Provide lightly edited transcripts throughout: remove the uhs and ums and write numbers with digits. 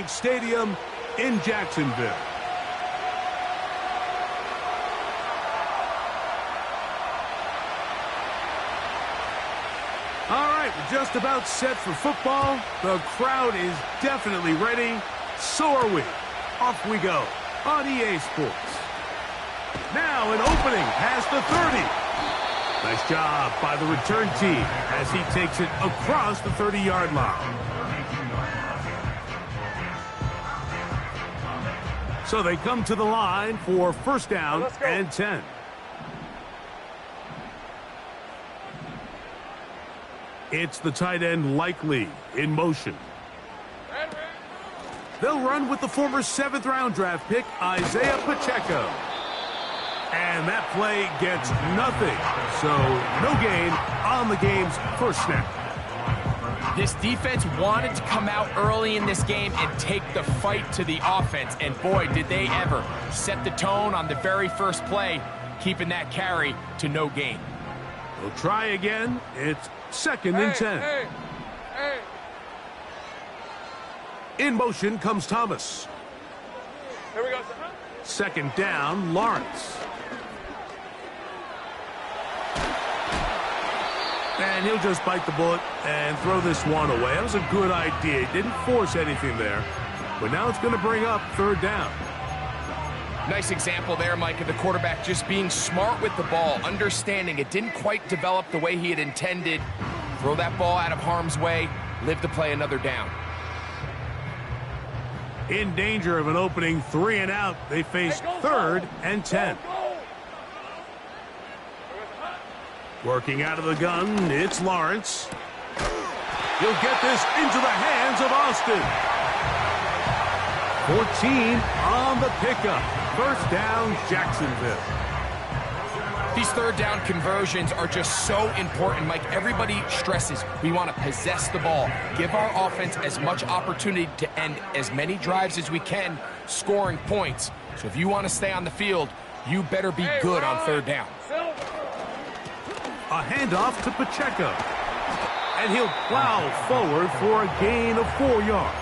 Bank Stadium in Jacksonville. All right, we're just about set for football. The crowd is definitely ready. So are we. Off we go on EA Sports. Now an opening past the 30. Nice job by the return team as he takes it across the 30-yard line. So they come to the line for first down and 10. It's the tight end Likely in motion. They'll run with the former 7th-round draft pick, Isaiah Pacheco. And that play gets nothing. So no gain on the game's first snap. This defense wanted to come out early in this game and take the fight to the offense. And boy, did they ever set the tone on the very first play, keeping that carry to no gain. They'll try again. It's 2nd and 10. In motion comes Thomas. Here we go. 2nd down, Lawrence. And he'll just bite the bullet and throw this one away. That was a good idea. He didn't force anything there. But now it's going to bring up 3rd down. Nice example there, Mike, of the quarterback just being smart with the ball, understanding it didn't quite develop the way he had intended. Throw that ball out of harm's way, live to play another down. In danger of an opening 3 and out, they face 3rd and 10. Working out of the gun, it's Lawrence. He'll get this into the hands of Austin. 14 on the pickup. First down, Jacksonville. These 3rd down conversions are just so important, Mike. Everybody stresses we want to possess the ball, give our offense as much opportunity to end as many drives as we can, scoring points. So if you want to stay on the field, you better be good on 3rd down. A handoff to Pacheco. And he'll plow forward for a gain of 4 yards.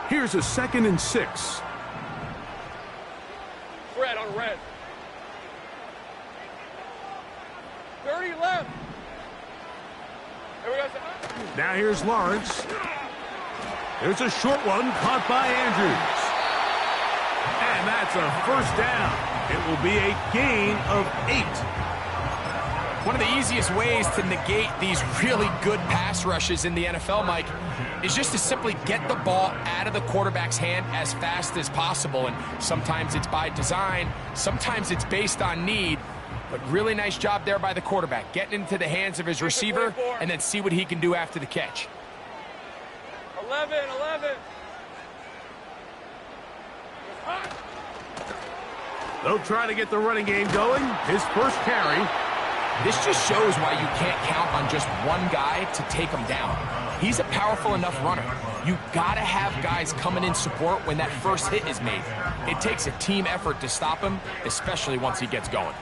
Here's a 2nd and 6. Red on red. 30 left. Here we go. Now here's Lawrence. There's a short one caught by Andrews. And that's a first down. It will be a gain of 8. One of the easiest ways to negate these really good pass rushes in the NFL, Mike, is just to simply get the ball out of the quarterback's hand as fast as possible. And sometimes it's by design, sometimes it's based on need. But really nice job there by the quarterback, getting into the hands of his receiver and then see what he can do after the catch. 11. They'll try to get the running game going. His first carry. This just shows why you can't count on just one guy to take him down. He's a powerful enough runner. You gotta have guys coming in support when that first hit is made. It takes a team effort to stop him, especially once he gets going.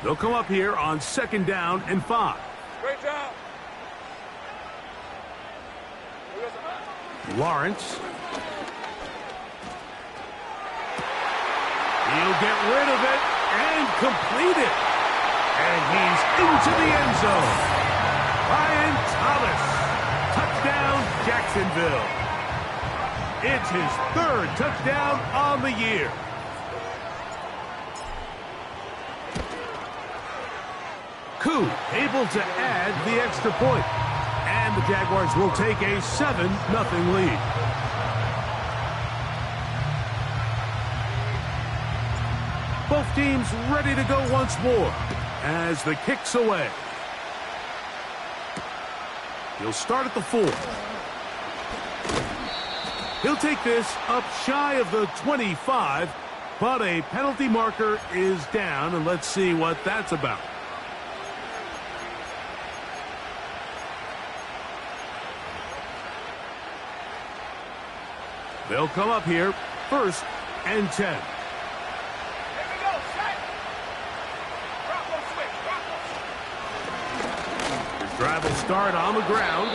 They'll come up here on 2nd down and 5. Great job. Lawrence. He'll get rid of it and complete it. And he's into the end zone. Brian Thomas. Touchdown, Jacksonville. It's his 3rd touchdown on the year. Koo able to add the extra point. And the Jaguars will take a 7-0 lead. Both teams ready to go once more as the kick's away. He'll start at the 4. He'll take this up shy of the 25, but a penalty marker is down, and let's see what that's about. They'll come up here, 1st and 10. Here we go, set. Rocco switch, Rocco. This drive will start on the ground.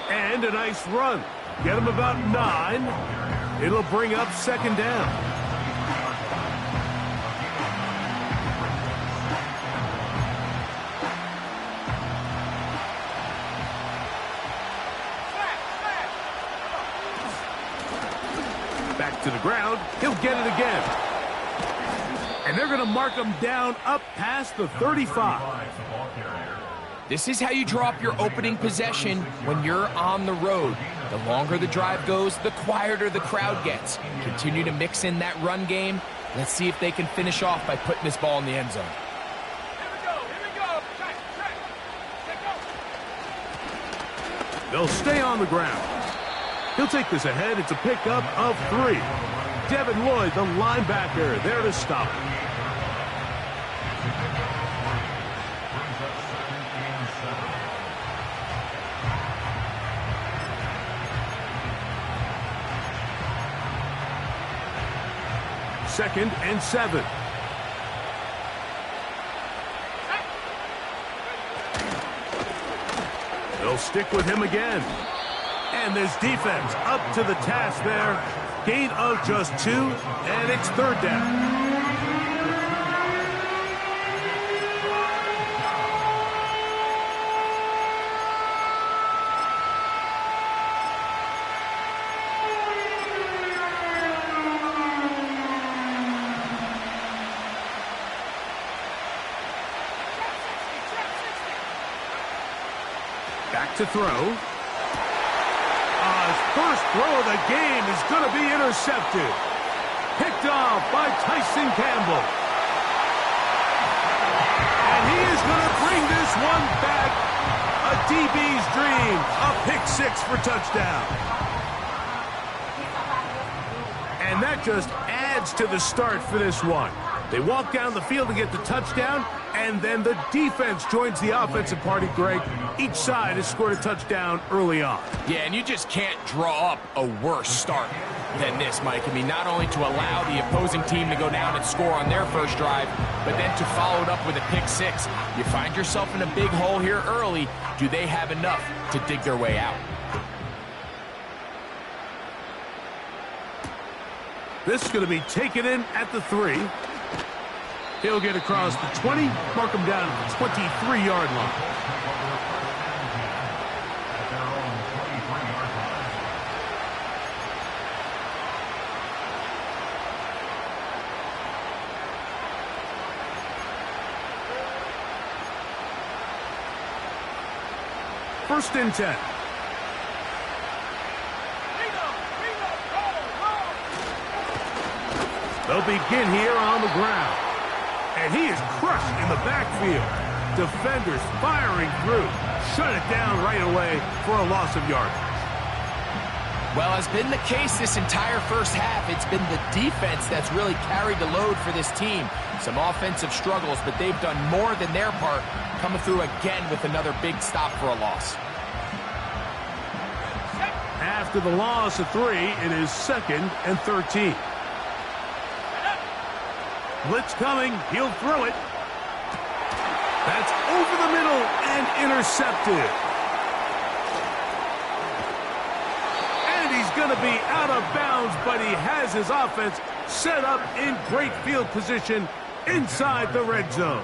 And a nice run. Get him about 9. It'll bring up 2nd down. Back to the ground. He'll get it again. And they're going to mark him down up past the 35. This is how you draw up your opening possession when you're on the road. The longer the drive goes, the quieter the crowd gets. Continue to mix in that run game. Let's see if they can finish off by putting this ball in the end zone. Here we go, here we go. Check, check. They'll stay on the ground. He'll take this ahead. It's a pickup of 3. Devin Lloyd, the linebacker, there to stop. Second and 7. They'll stick with him again. And this defense up to the task there. Gain of just 2, and it's 3rd down. Back to throw. His first throw of the game is going to be intercepted. Picked off by Tyson Campbell. And he is going to bring this one back. A DB's dream. A pick 6 for touchdown. And that just adds to the start for this one. They walk down the field to get the touchdown, and then the defense joins the offensive party, Greg. Each side has scored a touchdown early on. Yeah, and you just can't draw up a worse start than this, Mike. I mean, not only to allow the opposing team to go down and score on their first drive, but then to follow it up with a pick 6. You find yourself in a big hole here early. Do they have enough to dig their way out? This is going to be taken in at the 3. He'll get across the 20, mark him down at the 23-yard line. First and 10. They'll begin here on the ground. And he is crushed in the backfield. Defenders firing through. Shut it down right away for a loss of yardage. Well, as been the case this entire first half, it's been the defense that's really carried the load for this team. Some offensive struggles, but they've done more than their part, coming through again with another big stop for a loss. After the loss of 3, it is 2nd and 13. Blitz coming. He'll throw it. That's over the middle and intercepted. And he's going to be out of bounds, but he has his offense set up in great field position inside the red zone.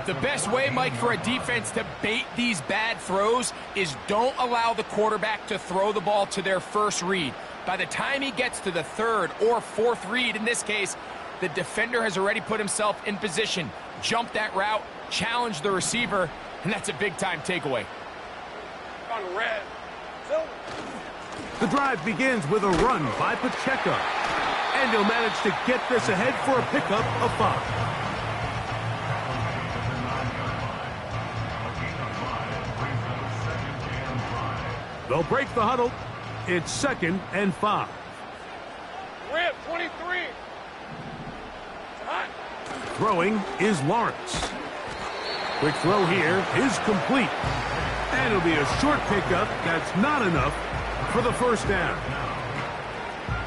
The best way, Mike, for a defense to bait these bad throws is don't allow the quarterback to throw the ball to their first read. By the time he gets to the 3rd or 4th read, in this case, the defender has already put himself in position, jump that route, challenge the receiver, and that's a big-time takeaway. On red. The drive begins with a run by Pacheco. And he'll manage to get this ahead for a pickup of 5. They'll break the huddle. It's 2nd and 5. Rip, 23. Hot. Throwing is Lawrence. Quick throw here is complete. And it'll be a short pickup. That's not enough for the first down.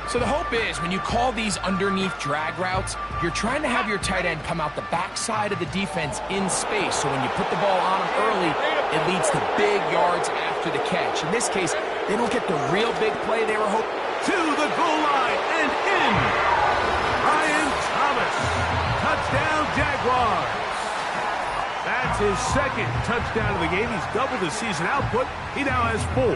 So the hope is when you call these underneath drag routes, you're trying to have your tight end come out the backside of the defense in space. So when you put the ball on him early, it leads to big yards after the catch. In this case, they don't get the real big play they were hoping. To the goal line and in. Ryan Thomas. Touchdown, Jaguars. That's his second touchdown of the game. He's doubled his season output. He now has 4.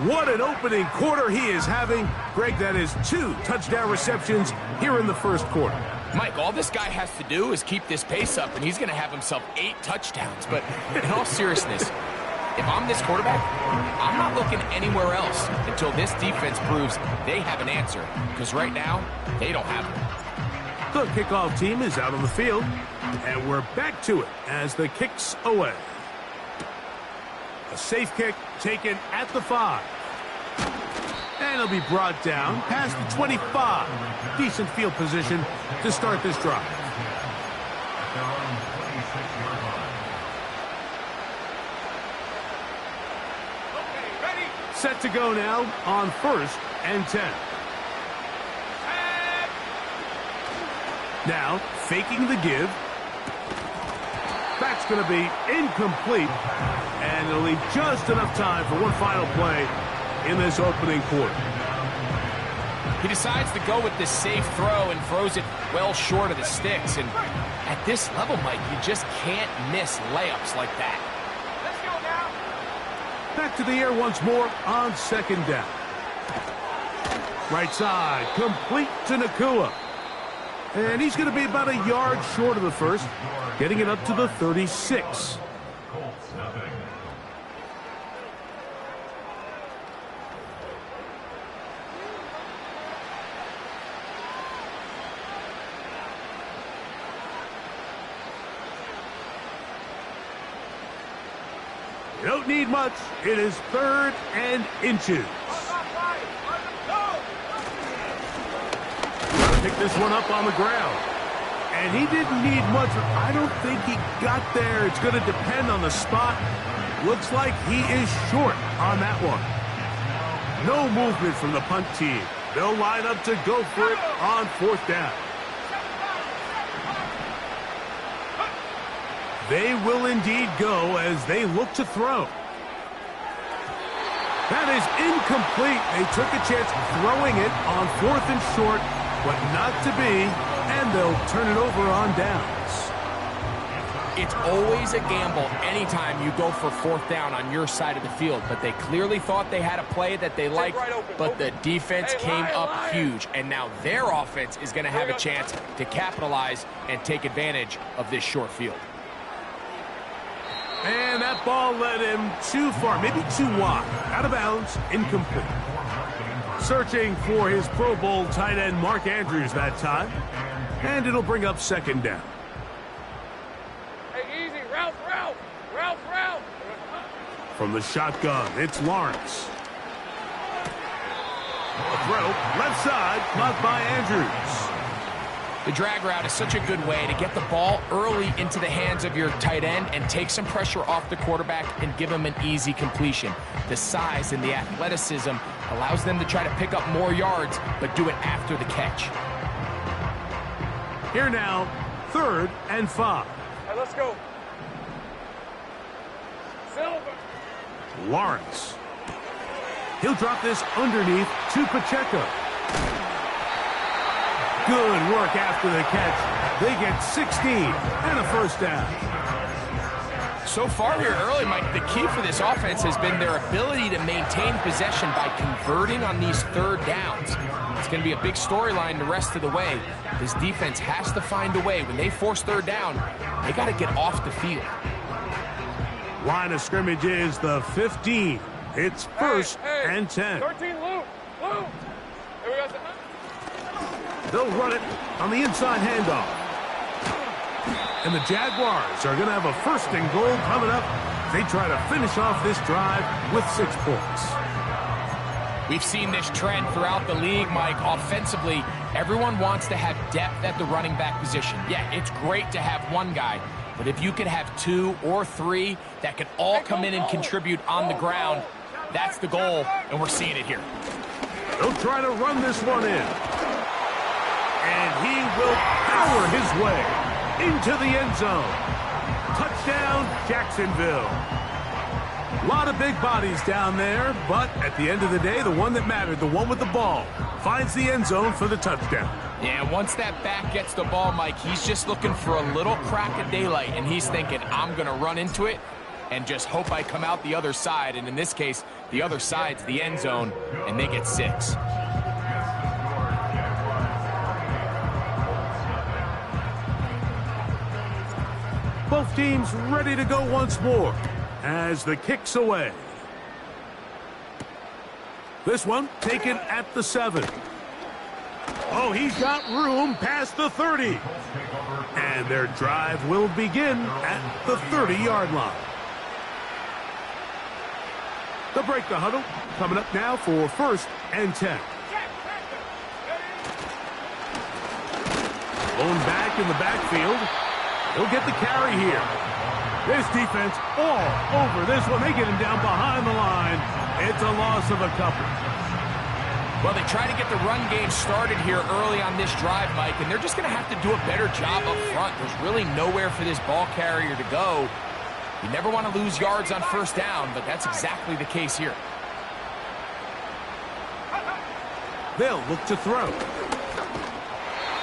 What an opening quarter he is having. Greg, that is 2 touchdown receptions here in the first quarter. Mike, all this guy has to do is keep this pace up, and he's going to have himself 8 touchdowns. But in all seriousness, if I'm this quarterback, I'm not looking anywhere else until this defense proves they have an answer. Because right now, they don't have one. The kickoff team is out on the field, and we're back to it as the kick's away. A safe kick taken at the 5. And it'll be brought down past the 25. Decent field position to start this drive. Set to go now on 1st and 10. Now, faking the give. That's going to be incomplete. And it'll leave just enough time for one final play in this opening quarter. He decides to go with this safe throw and throws it well short of the sticks. And at this level, Mike, you just can't miss layups like that. Let's go now. Back to the air once more on 2nd down. Right side, complete to Nakua. And he's going to be about a yard short of the first, getting it up to the 36. You don't need much. It is 3rd and inches. Pick this one up on the ground. And he didn't need much. I don't think he got there. It's going to depend on the spot. Looks like he is short on that one. No movement from the punt team. They'll line up to go for it on 4th down. They will indeed go as they look to throw. That is incomplete. They took a chance throwing it on 4th and short, but not to be, and they'll turn it over on downs. It's always a gamble anytime you go for 4th down on your side of the field, but they clearly thought they had a play that they liked, but the defense came up huge, and now their offense is going to have a chance to capitalize and take advantage of this short field. And that ball led him too far, maybe too wide. Out of bounds, incomplete. Searching for his Pro Bowl tight end Mark Andrews that time. And it'll bring up 2nd down. Hey, easy. Route. From the shotgun, it's Lawrence. A throw, left side, caught by Andrews. The drag route is such a good way to get the ball early into the hands of your tight end and take some pressure off the quarterback and give him an easy completion. The size and the athleticism allows them to try to pick up more yards, but do it after the catch. Here now, 3rd and 5. All right, let's go. Silver. Lawrence. He'll drop this underneath to Pacheco. Good work after the catch. They get 16 and a 1st down. So far here early, Mike, the key for this offense has been their ability to maintain possession by converting on these 3rd downs. It's going to be a big storyline the rest of the way. This defense has to find a way. When they force 3rd down, they got to get off the field. Line of scrimmage is the 15. It's 1st and 10. 13, Lou. Here we got the... They'll run it on the inside handoff. And the Jaguars are going to have a 1st and goal coming up. They try to finish off this drive with 6 points. We've seen this trend throughout the league, Mike. Offensively, everyone wants to have depth at the running back position. Yeah, it's great to have one guy, but if you could have 2 or 3 that could all come in and contribute on the ground, that's the goal, and we're seeing it here. He'll try to run this one in. And he will power his way into the end zone. Touchdown, Jacksonville. A lot of big bodies down there, but at the end of the day, the one that mattered, the one with the ball, finds the end zone for the touchdown. Yeah, once that back gets the ball, Mike, he's just looking for a little crack of daylight, and he's thinking, I'm going to run into it and just hope I come out the other side. And in this case, the other side's the end zone, and they get 6. Both teams ready to go once more as the kick's away. This one taken at the 7. Oh, he's got room past the 30. And their drive will begin at the 30-yard line. They'll break the huddle. Coming up now for 1st and 10. Blown back in the backfield. He'll get the carry here. This defense all over this one. They get him down behind the line. It's a loss of a couple. Well, they try to get the run game started here early on this drive, Mike, and they're just going to have to do a better job up front. There's really nowhere for this ball carrier to go. You never want to lose yards on 1st down, but that's exactly the case here. They'll look to throw.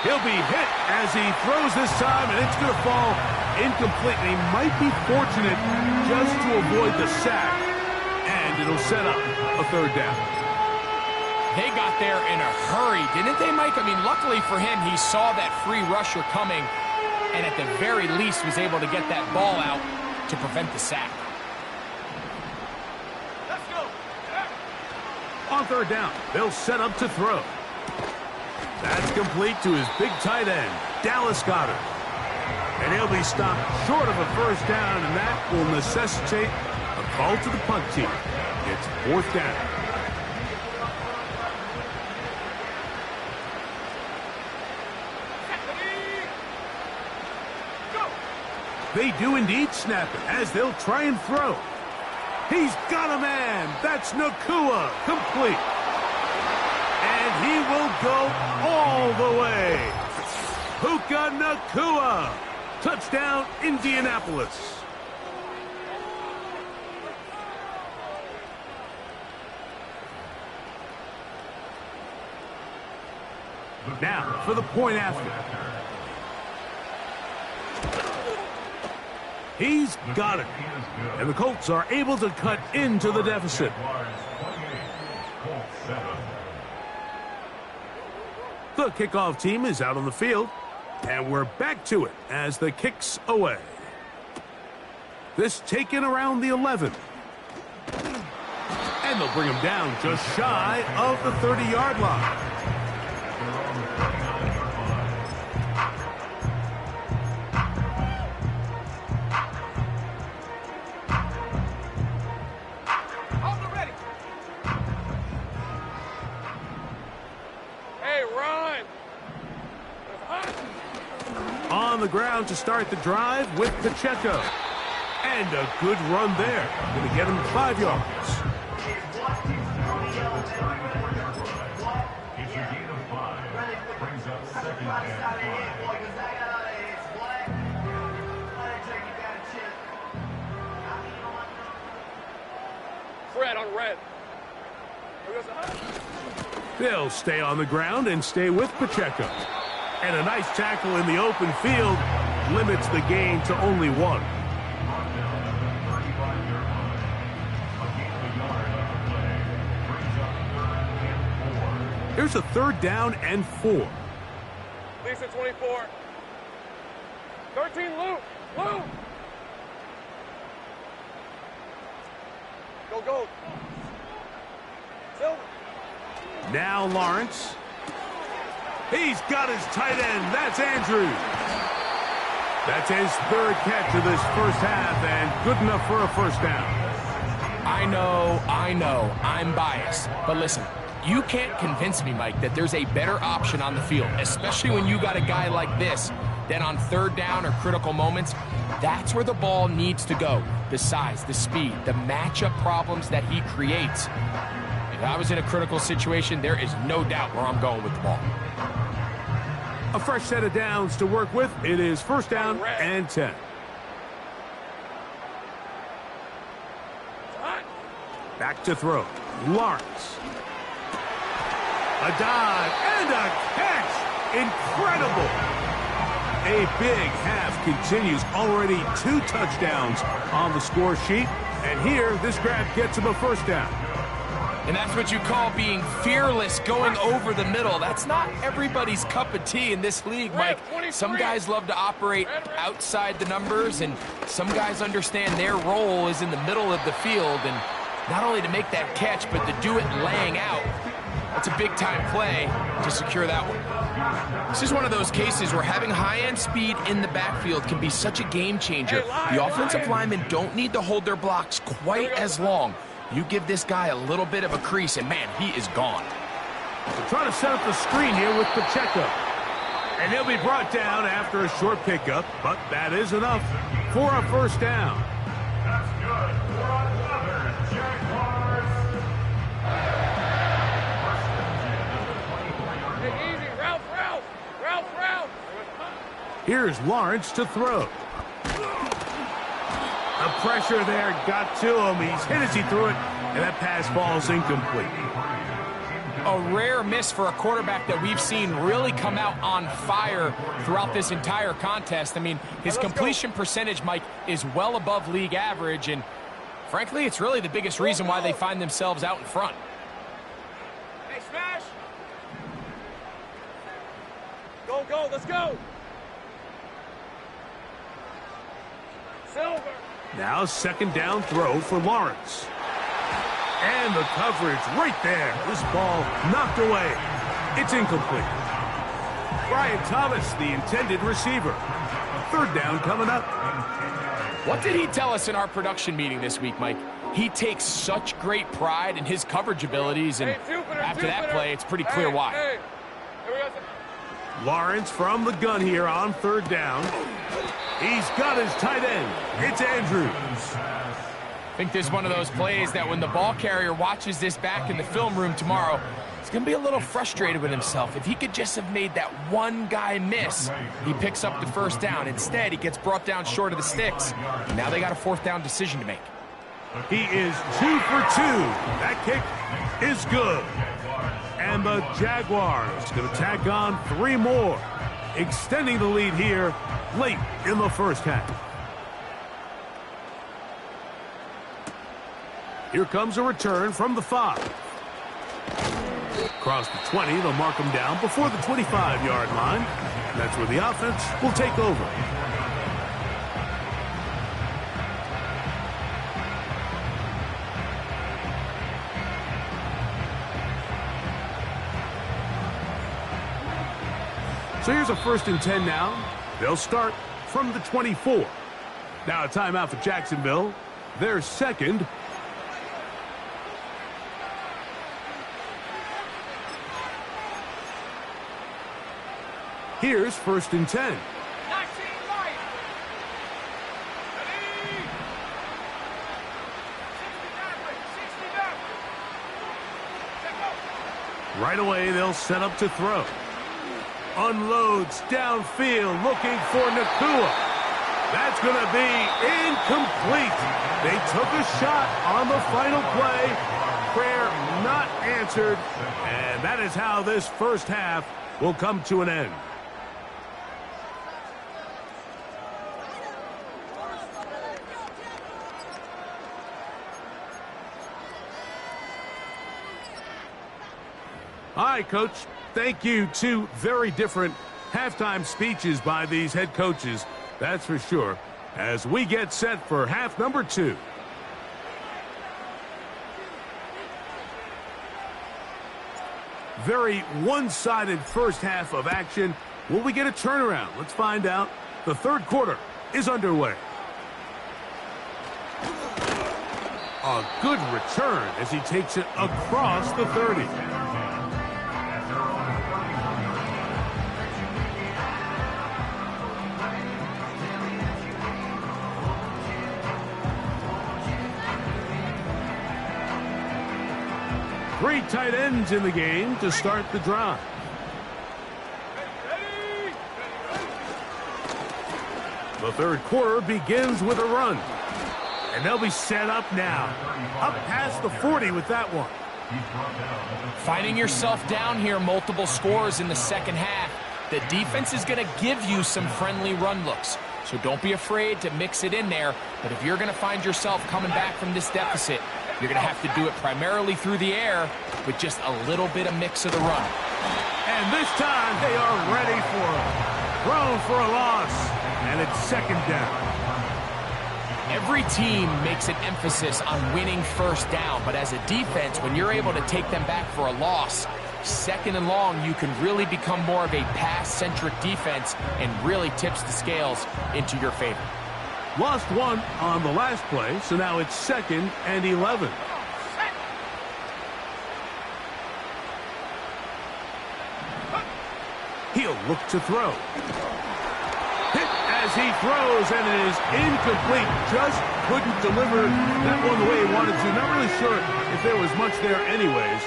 He'll be hit as he throws this time, and it's going to fall incomplete. And he might be fortunate just to avoid the sack, and it'll set up a 3rd down. They got there in a hurry, didn't they, Mike? I mean, luckily for him, he saw that free rusher coming, and at the very least was able to get that ball out to prevent the sack. Let's go. On 3rd down, they'll set up to throw. That's complete to his big tight end, Dallas Goedert. And he'll be stopped short of a 1st down, and that will necessitate a call to the punt team. It's 4th down. They do indeed snap it as they'll try and throw. He's got a man. That's Nakua. Complete. And he will go all the way. Puka Nakua. Touchdown, Indianapolis. Now for the point after. He's got it. And the Colts are able to cut into the deficit. The kickoff team is out on the field. And we're back to it as the kick's away. This taken around the 11. And they'll bring him down just shy of the 30-yard line. On the ground to start the drive with Pacheco. And a good run there. Going to get him 5 yards. Red on red. They'll stay on the ground and stay with Pacheco. And a nice tackle in the open field limits the gain to only 1. Here's a 3rd down and 4. Lisa 24. 13 Lou. Lou. Go, go. Silver. Now Lawrence. He's got his tight end. That's Andrews. That's his 3rd catch of this 1st half and good enough for a 1st down. I know, I'm biased. But listen, you can't convince me, Mike, that there's a better option on the field, especially when you got a guy like this, that on 3rd down or critical moments, that's where the ball needs to go. The size, the speed, the matchup problems that he creates. If I was in a critical situation, there is no doubt where I'm going with the ball. A fresh set of downs to work with. It is first down and 10. Back to throw. Lawrence. A dive and a catch. Incredible. A big half continues. Already 2 touchdowns on the score sheet. And here, this grab gets him a first down. And that's what you call being fearless, going over the middle. That's not everybody's cup of tea in this league, Mike. Some guys love to operate outside the numbers, and some guys understand their role is in the middle of the field, and not only to make that catch, but to do it laying out. That's a big-time play to secure that one. This is one of those cases where having high-end speed in the backfield can be such a game changer. The offensive linemen don't need to hold their blocks quite as long. You give this guy a little bit of a crease, and man, he is gone. They're trying to set up the screen here with Pacheco. And he'll be brought down after a short pickup, but that is enough for a first down. That's good. 4 on 11. Jaguars. Hey, easy. Ralph. Here's Lawrence to throw. The pressure there got to him. He's hit as he threw it, and that pass falls incomplete. A rare miss for a quarterback that we've seen really come out on fire throughout this entire contest. I mean, his completion percentage, Mike, is well above league average, and frankly, it's really the biggest reason why they find themselves out in front. Hey, smash. Go, let's go. Silver. Now second down throw for Lawrence. And the coverage right there. This ball knocked away. It's incomplete. Brian Thomas, the intended receiver. Third down coming up. What did he tell us in our production meeting this week, Mike? He takes such great pride in his coverage abilities, and after that play, it's pretty clear why. Hey. Here we go. Lawrence from the gun here on third down. He's got his tight end. It's Andrews. I think this is one of those plays that when the ball carrier watches this back in the film room tomorrow, he's going to be a little frustrated with himself. If he could just have made that one guy miss, he picks up the first down. Instead, he gets brought down short of the sticks. Now they got a fourth down decision to make. He is 2 for 2. That kick is good. And the Jaguars going to tack on 3 more, extending the lead here late in the first half. Here comes a return from the 5. Across the 20, they'll mark him down before the 25-yard line. And that's where the offense will take over. So here's a 1st and 10 now. They'll start from the 24. Now a timeout for Jacksonville. Their second. Here's 1st and 10. Right away, they'll set up to throw. Unloads downfield, looking for Nakua. That's going to be incomplete. They took a shot on the final play. Prayer not answered. And that is how this first half will come to an end. All right, Coach. Thank you. 2 very different halftime speeches by these head coaches, that's for sure, as we get set for half number 2. Very one-sided first half of action. Will we get a turnaround? Let's find out. The third quarter is underway. A good return as he takes it across the 30. Three tight ends in the game to start the drive. The third quarter begins with a run. And they'll be set up now. Up past the 40 with that one. Finding yourself down here, multiple scores in the second half. The defense is going to give you some friendly run looks. So don't be afraid to mix it in there. But if you're going to find yourself coming back from this deficit, you're going to have to do it primarily through the air with just a little bit of mix of the run. And this time they are ready for it. Thrown for a loss. And it's second down. Every team makes an emphasis on winning first down, but as a defense, when you're able to take them back for a loss, second and long, you can really become more of a pass-centric defense and really tips the scales into your favor. Lost one on the last play, so now it's 2nd and 11. He'll look to throw. Hit as he throws, and it is incomplete. Just couldn't deliver that one the way he wanted to. Not really sure if there was much there anyways.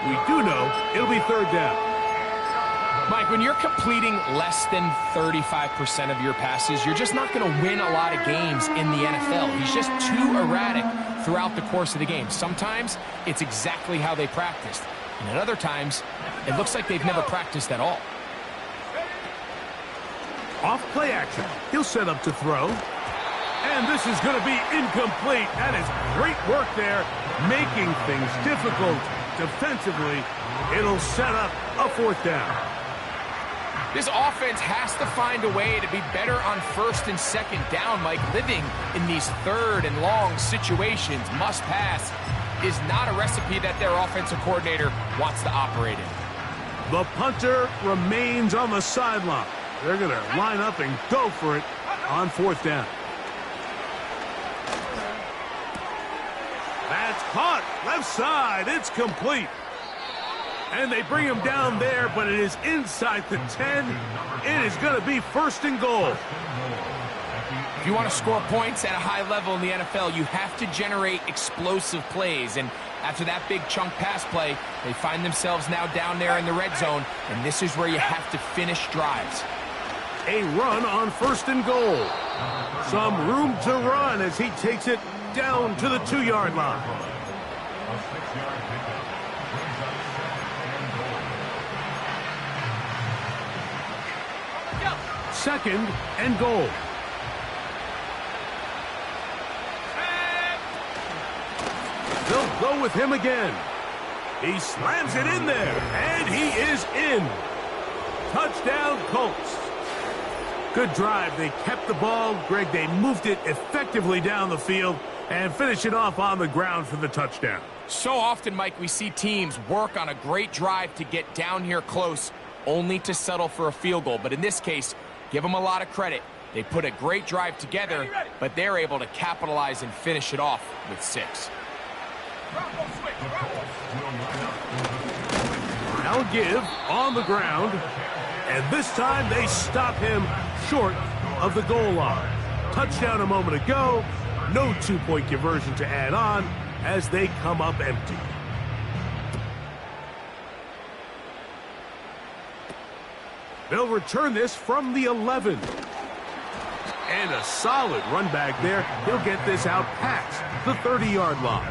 We do know it'll be third down. Mike, when you're completing less than 35% of your passes, you're just not going to win a lot of games in the NFL. He's just too erratic throughout the course of the game. Sometimes it's exactly how they practiced, and at other times it looks like they've never practiced at all. Off play action. He'll set up to throw. And this is going to be incomplete. That is great work there, making things difficult defensively. It'll set up a fourth down. This offense has to find a way to be better on first and second down, Mike. Living in these third and long situations, must pass, is not a recipe that their offensive coordinator wants to operate in. The punter remains on the sideline. They're going to line up and go for it on fourth down. That's caught. Left side. It's complete. And they bring him down there, but it is inside the 10. It is going to be 1st and goal. If you want to score points at a high level in the NFL, you have to generate explosive plays. And after that big chunk pass play, they find themselves now down there in the red zone, and this is where you have to finish drives. A run on 1st and goal. Some room to run as he takes it down to the 2-yard line. Second and goal. They'll go with him again. He slams it in there, and he is in. Touchdown, Colts. Good drive. They kept the ball. Greg, they moved it effectively down the field and finish it off on the ground for the touchdown. So often, Mike, we see teams work on a great drive to get down here close, only to settle for a field goal. But in this case, give them a lot of credit. They put a great drive together, but they're able to capitalize and finish it off with 6. Now give on the ground, and this time they stop him short of the goal line. Touchdown a moment ago, no 2-point conversion to add on as they come up empty. They'll return this from the 11. And a solid run back there. He'll get this out past the 30-yard line.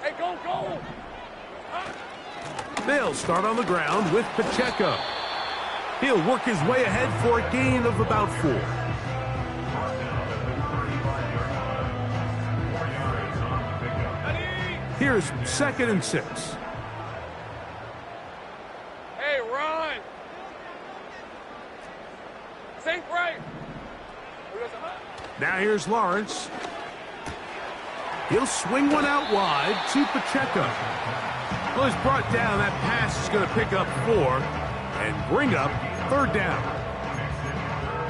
Hey, go, go! They'll start on the ground with Pacheco. He'll work his way ahead for a gain of about 4. Here's 2nd and 6. Hey, run! Think right! Now here's Lawrence. He'll swing one out wide to Pacheco. Well, he's brought down. That pass is going to pick up 4 and bring up 3rd down.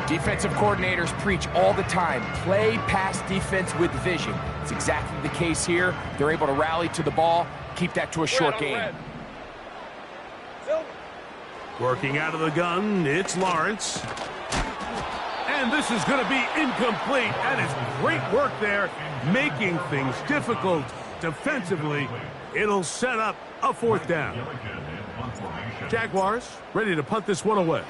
Defensive coordinators preach all the time, play pass defense with vision. It's exactly the case here. They're able to rally to the ball, keep that to a short gain. Working out of the gun, it's Lawrence. And this is going to be incomplete. That is great work there, making things difficult defensively. It'll set up a 4th down. Jaguars ready to punt this one away.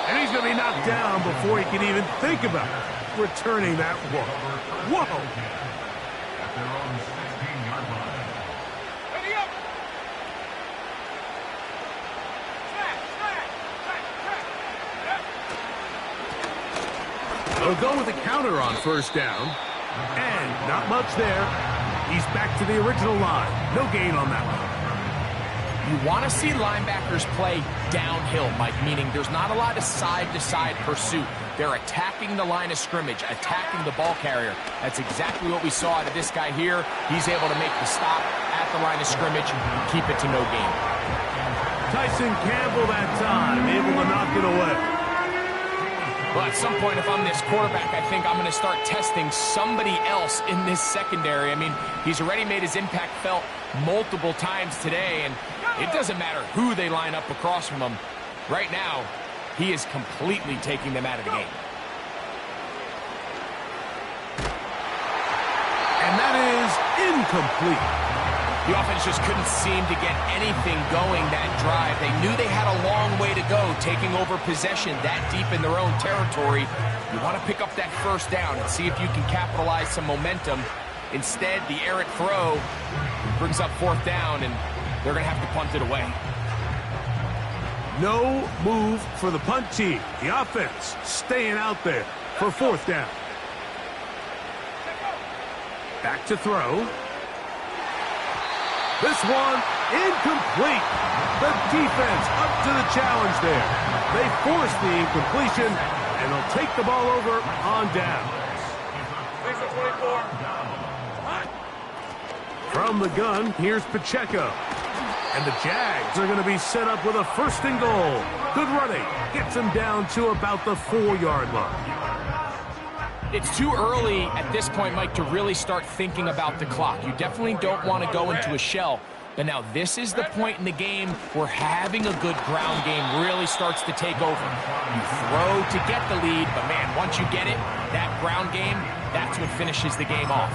And he's going to be knocked down before he can even think about returning that one. Whoa! They'll go with a counter on 1st down. And not much there. He's back to the original line. No gain on that one. You want to see linebackers play downhill, Mike, meaning there's not a lot of side-to-side pursuit. They're attacking the line of scrimmage, attacking the ball carrier. That's exactly what we saw out of this guy here. He's able to make the stop at the line of scrimmage and keep it to no gain. Tyson Campbell that time, able to knock it away. Well, at some point, if I'm this quarterback, I think I'm going to start testing somebody else in this secondary. I mean, he's already made his impact felt multiple times today, and it doesn't matter who they line up across from him. Right now, he is completely taking them out of the game. And that is incomplete. The offense just couldn't seem to get anything going that drive. They knew they had a long way to go, taking over possession that deep in their own territory. You want to pick up that 1st down and see if you can capitalize some momentum. Instead, the errant throw brings up 4th down, and they're going to have to punt it away. No move for the punt team. The offense staying out there for 4th down. Back to throw. This one, incomplete. The defense up to the challenge there. They force the incompletion, and they'll take the ball over on down. From the gun, here's Pacheco. And the Jags are going to be set up with a 1st and goal. Good running. Gets them down to about the 4-yard line. It's too early at this point, Mike, to really start thinking about the clock. You definitely don't want to go into a shell. But now this is the point in the game where having a good ground game really starts to take over. You throw to get the lead, but man, once you get it, that ground game, that's what finishes the game off.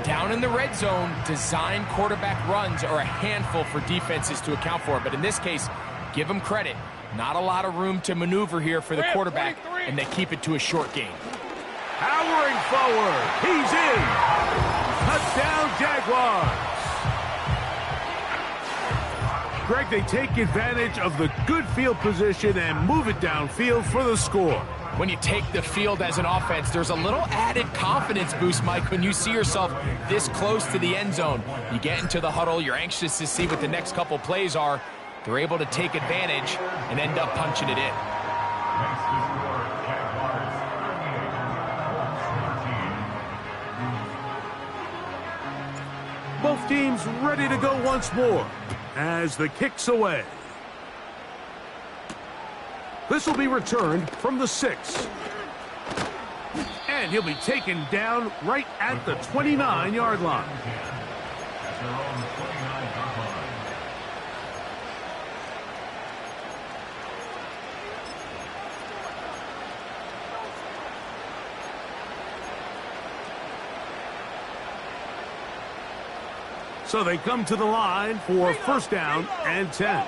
Down in the red zone, design quarterback runs are a handful for defenses to account for. But in this case, give them credit. Not a lot of room to maneuver here for the quarterback, and they keep it to a short game. Powering forward. He's in. Touchdown, Jaguars. Greg, they take advantage of the good field position and move it downfield for the score. When you take the field as an offense, there's a little added confidence boost, Mike, when you see yourself this close to the end zone. You get into the huddle, you're anxious to see what the next couple plays are. They're able to take advantage and end up punching it in. Both teams ready to go once more as the kick's away. This will be returned from the 6. And he'll be taken down right at the 29-yard line. So they come to the line for 1st down and 10.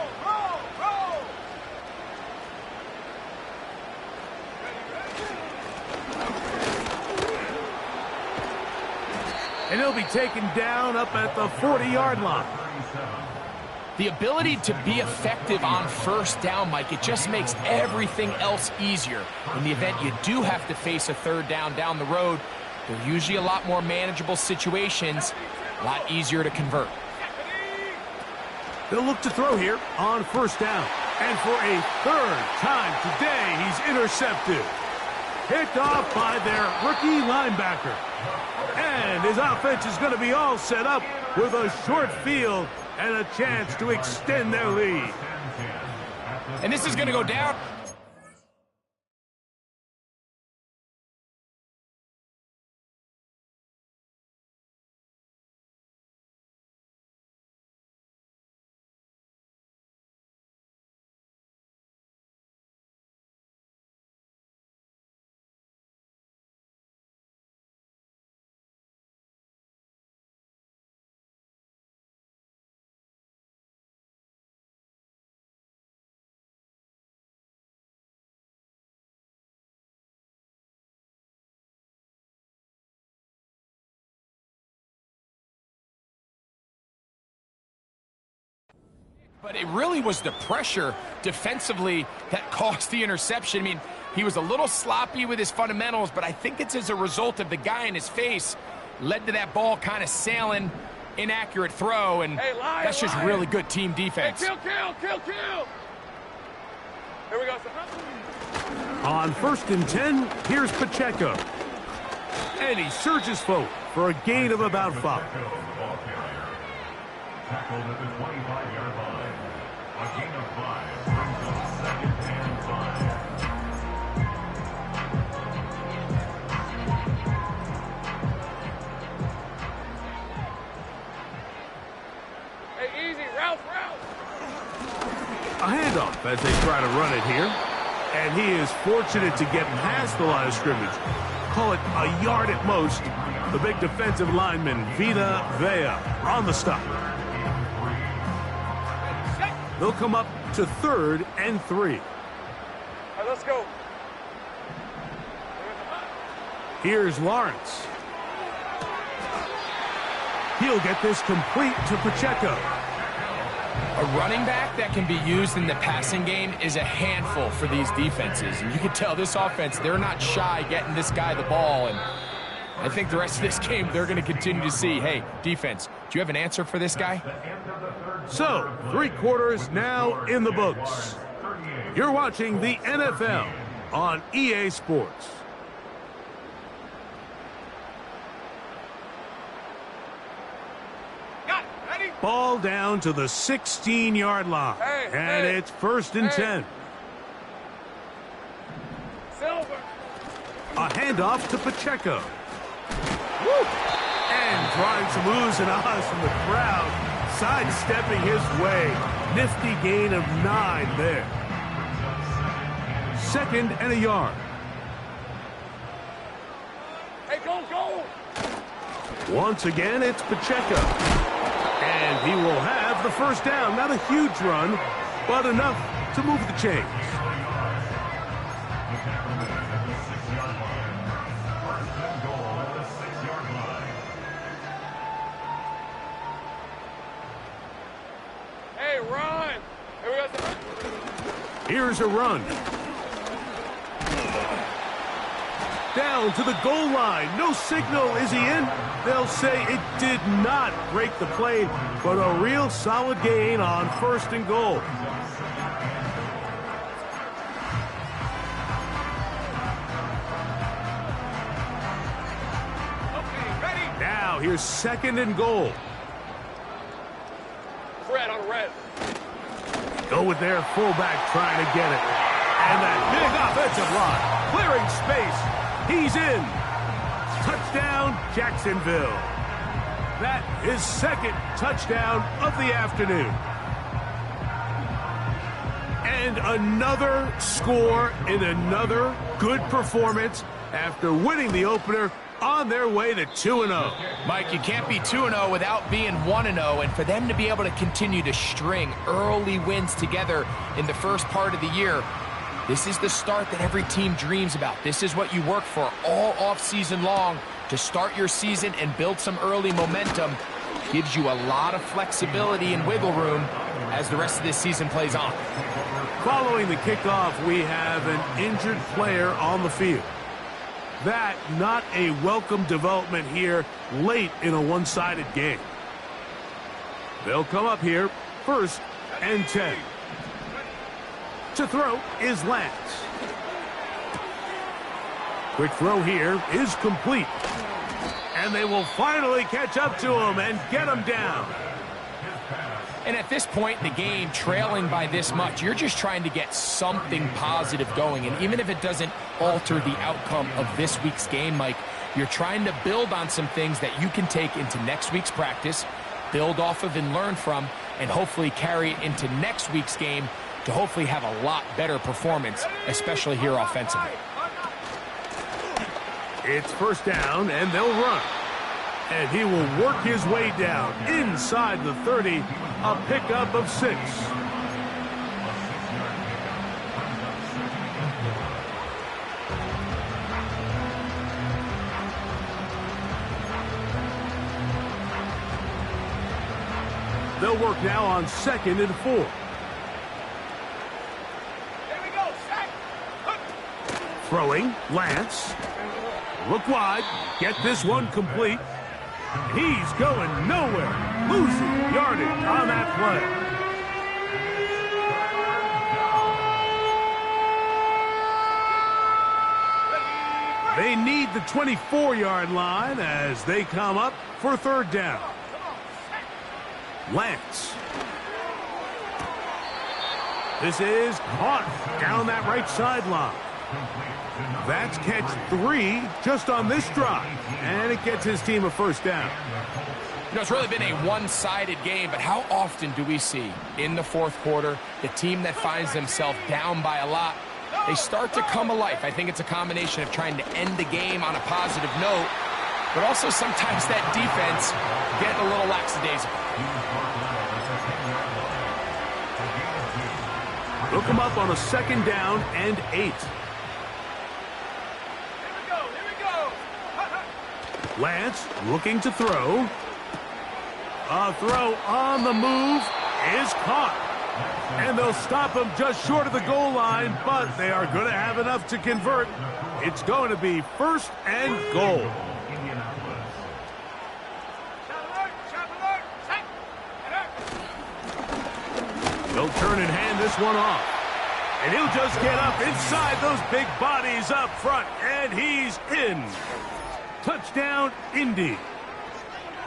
And he'll be taken down up at the 40-yard line. The ability to be effective on 1st down, Mike, it just makes everything else easier. In the event you do have to face a 3rd down the road, they're usually a lot more manageable situations. A lot easier to convert. They'll look to throw here on 1st down. And for a 3rd time today, he's intercepted. Picked off by their rookie linebacker. And And his offense is going to be all set up with a short field and a chance to extend their lead. And this is going to go down. But it really was the pressure defensively that caused the interception. I mean, he was a little sloppy with his fundamentals, but I think it's as a result of the guy in his face led to that ball kind of sailing, inaccurate throw, and that's just really good team defense. Hey, kill. Here we go, son. On 1st and 10, here's Pacheco. And he surges forward for a gain of about 5. Tackled at the 25-yard line. A gain of 5 brings up 2nd and 5. Hey, easy, route. A handoff as they try to run it here. And he is fortunate to get past the line of scrimmage. Call it a yard at most. The big defensive lineman, Vita Vea, on the stop. They'll come up to 3rd and 3. All right, let's go. Here's Lawrence. He'll get this complete to Pacheco. A running back that can be used in the passing game is a handful for these defenses. And you can tell this offense, they're not shy getting this guy the ball. And I think the rest of this game, they're going to continue to see, hey, defense, do you have an answer for this guy? So, 3 quarters now in the books. You're watching the NFL on EA Sports. Ball down to the 16-yard line. And it's 1st and 10. Silver. A handoff to Pacheco. Woo! And drawing some oohs and ahs from the crowd, sidestepping his way. Nifty gain of 9 there. 2nd and a yard. Hey, go. Once again, it's Pacheco. And he will have the 1st down. Not a huge run, but enough to move the chains. Hey, run. Here we go. Here's a run. Down to the goal line. No signal. Is he in? They'll say it did not break the play, but a real solid gain on 1st and goal. Okay, ready. Now here's 2nd and goal. Red on red. Go with their fullback trying to get it. And that big offensive line clearing space. He's in. Touchdown, Jacksonville. That is 2nd touchdown of the afternoon. And another score in another good performance after winning the opener on their way to 2-0. Mike, you can't be 2-0 without being 1-0, and for them to be able to continue to string early wins together in the first part of the year, this is the start that every team dreams about. This is what you work for all offseason long to start your season and build some early momentum. Gives you a lot of flexibility and wiggle room as the rest of this season plays on. Following the kickoff, we have an injured player on the field. That not a welcome development here late in a one-sided game. They'll come up here 1st and 10. To throw is Lance. Quick throw here is complete. And they will finally catch up to him and get him down. And at this point in the game, trailing by this much, you're just trying to get something positive going. And even if it doesn't alter the outcome of this week's game, Mike, you're trying to build on some things that you can take into next week's practice, build off of and learn from, and hopefully carry it into next week's game to hopefully have a lot better performance, especially here offensively. It's first down, and they'll run. And he will work his way down inside the 30, a pickup of 6. They'll work now on 2nd and 4. Here we go, sack. Throwing, Lance. Look wide, get this one complete. He's going nowhere, losing yardage on that play. They need the 24-yard line as they come up for 3rd down. Lance. This is caught down that right sideline. That's catch 3 just on this drive, and it gets his team a first down. You know, it's really been a one-sided game, but how often do we see in the 4th quarter the team that finds themselves down by a lot, they start to come alive? I think it's a combination of trying to end the game on a positive note, but also sometimes that defense getting a little lackadaisical. They'll come up on a 2nd down and 8. Lance looking to throw. A throw on the move is caught. And they'll stop him just short of the goal line, but they are going to have enough to convert. It's going to be 1st and goal. They'll turn and hand this one off. And he'll just get up inside those big bodies up front, and he's in. Touchdown, Indy.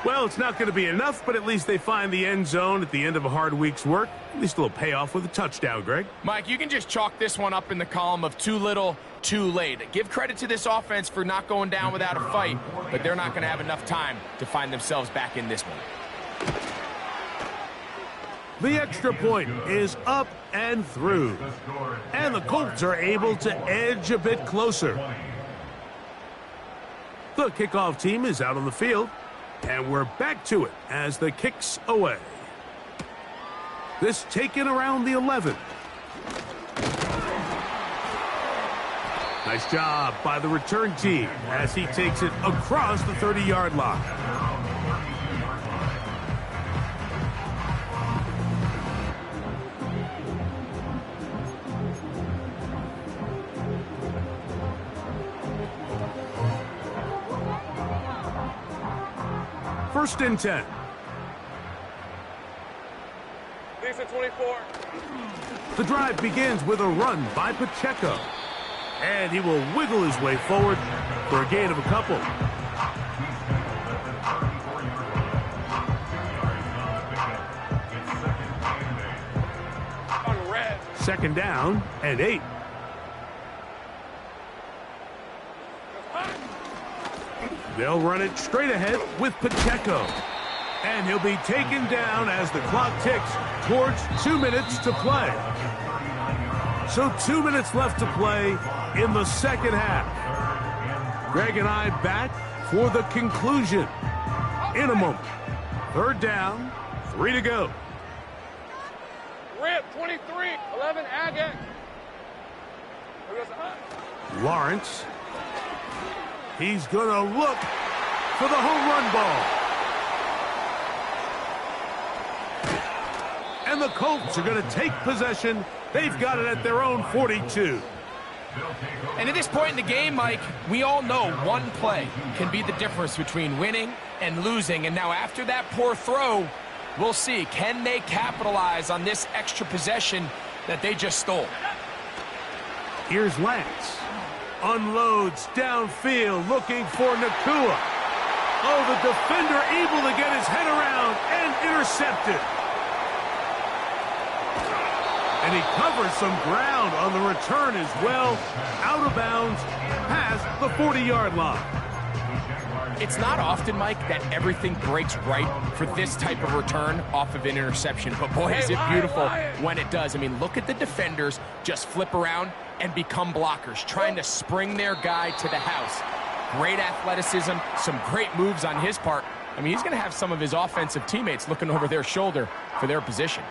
Well, it's not going to be enough, but at least they find the end zone at the end of a hard week's work. At least a little payoff with a touchdown, Greg. Mike, you can just chalk this one up in the column of too little, too late. Give credit to this offense for not going down without a fight, but they're not going to have enough time to find themselves back in this one. The extra point is up and through. And the Colts are able to edge a bit closer. The kickoff team is out on the field, and we're back to it as the kick's away. This taken around the 11. Nice job by the return team as he takes it across the 30-yard line. First and 10. Decent 24. The drive begins with a run by Pacheco. And he will wiggle his way forward for a gain of a couple. On red. 2nd down and 8. They'll run it straight ahead with Pacheco. And he'll be taken down as the clock ticks towards 2 minutes to play. So 2 minutes left to play in the second half. Greg and I back for the conclusion in a moment. 3rd down, 3 to go. Rip, 23, 11, Agate. Lawrence. He's going to look for the home run ball. And the Colts are going to take possession. They've got it at their own 42. And at this point in the game, Mike, we all know one play can be the difference between winning and losing. And now after that poor throw, we'll see. Can they capitalize on this extra possession that they just stole? Here's Lance. Unloads downfield looking for Nakua. Oh, the defender able to get his head around and intercepted. And he covers some ground on the return as well. Out of bounds, past the 40-yard line. It's not often, Mike, that everything breaks right for this type of return off of an interception. But, boy, is it beautiful when it does. I mean, look at the defenders just flip around and become blockers, trying to spring their guy to the house. Great athleticism, some great moves on his part. I mean, he's going to have some of his offensive teammates looking over their shoulder for their position.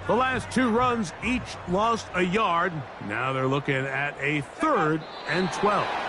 The last two runs each lost a yard. Now they're looking at a 3rd and 12.